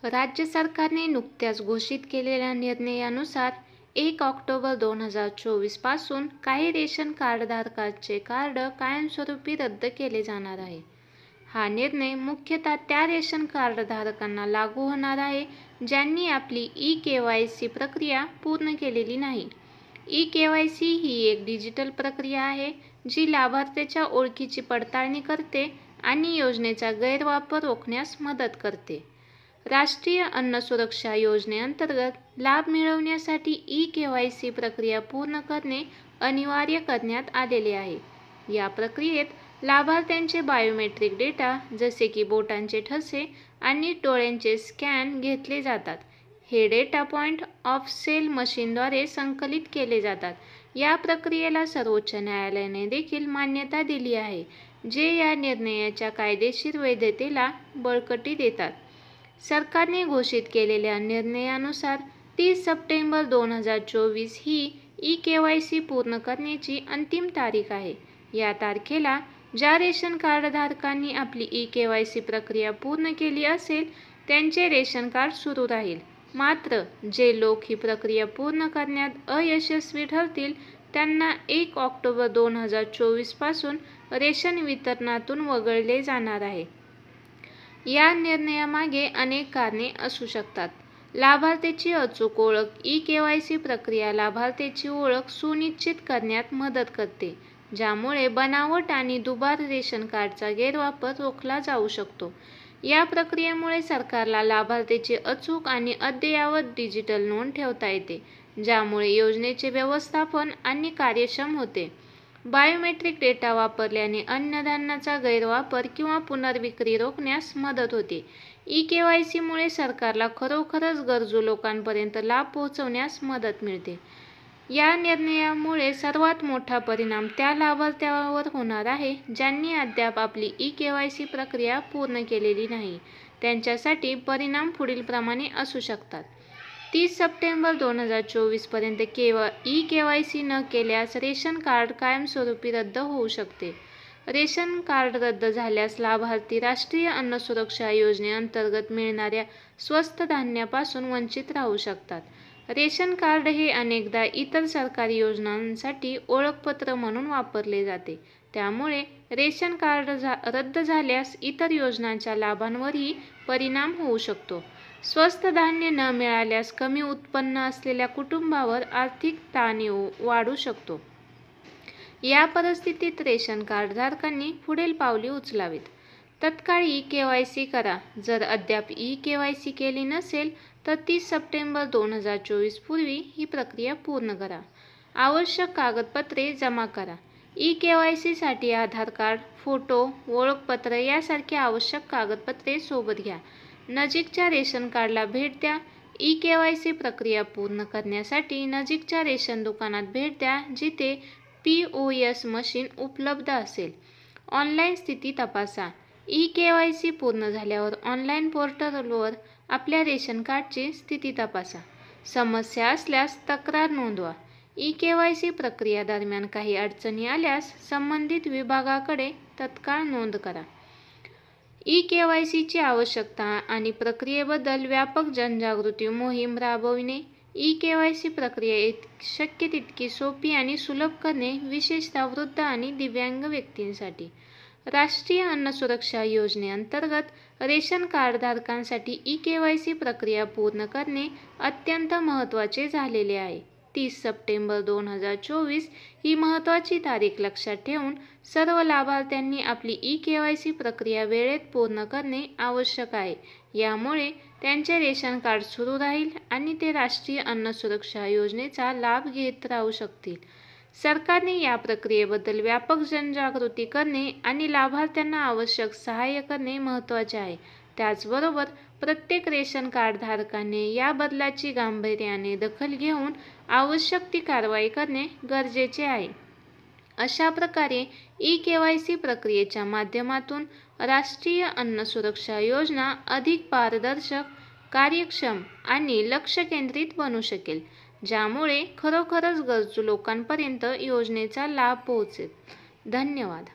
राज्य सरकारने नुकत्याच घोषित केलेल्या निर्णयानुसार 1 ऑक्टोबर 2024 पासून काही रेशन कार्डधारकांचे कार्ड कायमस्वरूपी रद्द केले जाणार आहे. हा निर्णय मुख्यतः त्या रेशन कार्डधारकांना लागू होणार आहे ज्यांनी आपली ई-केवायसी प्रक्रिया पूर्ण केलेली नाही. ई-केवायसी ही एक डिजिटल प्रक्रिया आहे जी लाभार्थ्याच्या ओळखीची पडताळणी करते आणि योजनेचा गैरवापर रोखण्यास मदत करते. राष्ट्रीय अन्न सुरक्षा योजनेअंतर्गत लाभ मिळवण्यासाठी ई-केवायसी प्रक्रिया पूर्ण करणे अनिवार्य करण्यात आलेले आहे. या प्रक्रियेत लाभार्थ्यांचे बायोमेट्रिक डेटा जसे की बोटांचे ठसे आणि डोळ्यांचे स्कॅन घेतले जातात. हे डेटा पॉइंट ऑफ सेल मशीनद्वारे संकलित केले जातात. या प्रक्रियेला सर्वोच्च न्यायालयाने देखील मान्यता दिली आहे, जे या निर्णयाच्या कायदेशीर वैधतेला बळकटी देतात. सरकारने घोषित केलेल्या निर्णयानुसार 30 सप्टेंबर 2024 ही ई-केवायसी पूर्ण करण्याची अंतिम तारीख आहे. या तारखेला ज्या रेशन कार्डधारकांनी आपली ई-केवायसी प्रक्रिया पूर्ण केली असेल त्यांचे रेशन कार्ड सुरू राहील. मात्र जे लोक ही प्रक्रिया पूर्ण करण्यात अयशस्वी ठरतील त्यांना 1 ऑक्टोबर 2024 पासून रेशन वितरणातून वगळले जाणार आहे. या निर्णयामागे अनेक कारणे असू शकतात. लाभार्थ्याची अचूक ओळख ई-केवायसी प्रक्रिया लाभार्थ्याची ओळख सुनिश्चित करण्यात मदत करते, ज्यामुळे बनावट आणि दुबार रेशन कार्डचा गैरवापर रोखला जाऊ शकतो. या प्रक्रियेमुळे सरकारला लाभार्थ्याची अचूक आणि अद्ययावत डिजिटल नोंद ठेवता येते, ज्यामुळे योजनेचे व्यवस्थापन आणि कार्यक्षम होते. बायोमेट्रिक डेटा वापरल्याने अन्नधान्याचा गैरवापर किंवा पुनर्विक्री रोखण्यास मदत होते. ई-केवायसीमुळे सरकारला खरोखरच गरजू लोकांपर्यंत लाभ पोहोचवण्यास मदत मिळते. या निर्णयामुळे सर्वात मोठा परिणाम त्या लाभार्थ्यांवर होणार आहे ज्यांनी अद्याप आपली ई-केवायसी प्रक्रिया पूर्ण केलेली नाही. त्यांच्यासाठी परिणाम पुढीलप्रमाणे असू शकतात. 30 सप्टेंबर 2024 पर्यंत ई-केवायसी न केल्यास रेशन कार्ड कायमस्वरूपी रद्द होऊ शकते. रेशन कार्ड रद्द झाल्यास लाभार्थी राष्ट्रीय अन्न सुरक्षा योजनेअंतर्गत मिळणाऱ्या स्वस्त धान्यापासून वंचित राहू शकतात. रेशन कार्ड हे अनेकदा इतर सरकारी योजनांसाठी ओळखपत्र म्हणून वापरले जाते. त्यामुळे रेशन कार्ड रद्द झाल्यास इतर योजनांच्या लाभांवरही परिणाम होऊ शकतो. स्वस्त धान्य न मिळाल्यास कमी उत्पन्न असलेल्या कुटुंबावर आर्थिक ताण वाढू शकतो. या परिस्थितीत रेशन कार्डधारकांनी पुढील पावले उचलावीत. तत्काळ ई-केवायसी करा. जर अद्याप ई-केवायसी केली नसेल तर 30 सप्टेंबर 2024 पूर्वी ही प्रक्रिया पूर्ण करा. आवश्यक कागदपत्रे जमा करा. ई-केवायसीसाठी आधार कार्ड, फोटो, ओळखपत्र यासारखी आवश्यक कागदपत्रे सोबत घ्या. नजीकच्या रेशन कार्डला भेट द्या. ई-केवायसी प्रक्रिया पूर्ण करण्यासाठी नजीकच्या रेशन दुकानात भेट द्या जिथे POS मशीन उपलब्ध असेल. ऑनलाईन स्थिती तपासा. ई-केवायसी पूर्ण झाल्यावर ऑनलाईन पोर्टलवर आपल्या रेशन कार्डची स्थिती तपासा. समस्या असल्यास तक्रार नोंदवा. ई-केवायसी प्रक्रिया दरम्यान काही अडचणी आल्यास संबंधित विभागाकडे तत्काळ नोंद करा. ई-केवायसीची आवश्यकता आणि प्रक्रियेबद्दल व्यापक जनजागृती मोहीम राबविणे. ई-केवायसी प्रक्रिया शक्य तितकी सोपी आणि सुलभ करणे, विशेषतः वृद्ध आणि दिव्यांग व्यक्तींसाठी. राष्ट्रीय अन्न सुरक्षा योजनेअंतर्गत रेशन कार्डधारकांसाठी ई-केवायसी प्रक्रिया पूर्ण करणे अत्यंत महत्त्वाचे झालेले आहे. 30 सप्टेंबर 2024 ही महत्त्वाची तारीख लक्षात ठेवून सर्व लाभार्थ्यांनी आपली ई-केवायसी प्रक्रिया वेळेत पूर्ण करणे आवश्यक आहे. यामुळे त्यांचे रेशन कार्ड सुरू राहील आणि ते राष्ट्रीय अन्न सुरक्षा योजनेचा लाभ घेत राहू शकतील. सरकारने या प्रक्रियेबद्दल व्यापक जनजागृती करणे आणि लाभार्थ्यांना आवश्यक सहाय्य करणे महत्त्वाचे आहे. त्याचबरोबर प्रत्येक रेशन कार्डधारकाने या बदलाची गांभीर्याने दखल घेऊन आवश्यक ती कारवाई करणे गरजेचे आहे. अशा प्रकारे ई-केवायसी प्रक्रियेच्या माध्यमातून राष्ट्रीय अन्न सुरक्षा योजना अधिक पारदर्शक, कार्यक्षम आणि लक्ष केंद्रित बनू शकेल, ज्यामुळे खरोखरच गरजू लोकांपर्यंत योजनेचा लाभ पोहोचेल. धन्यवाद.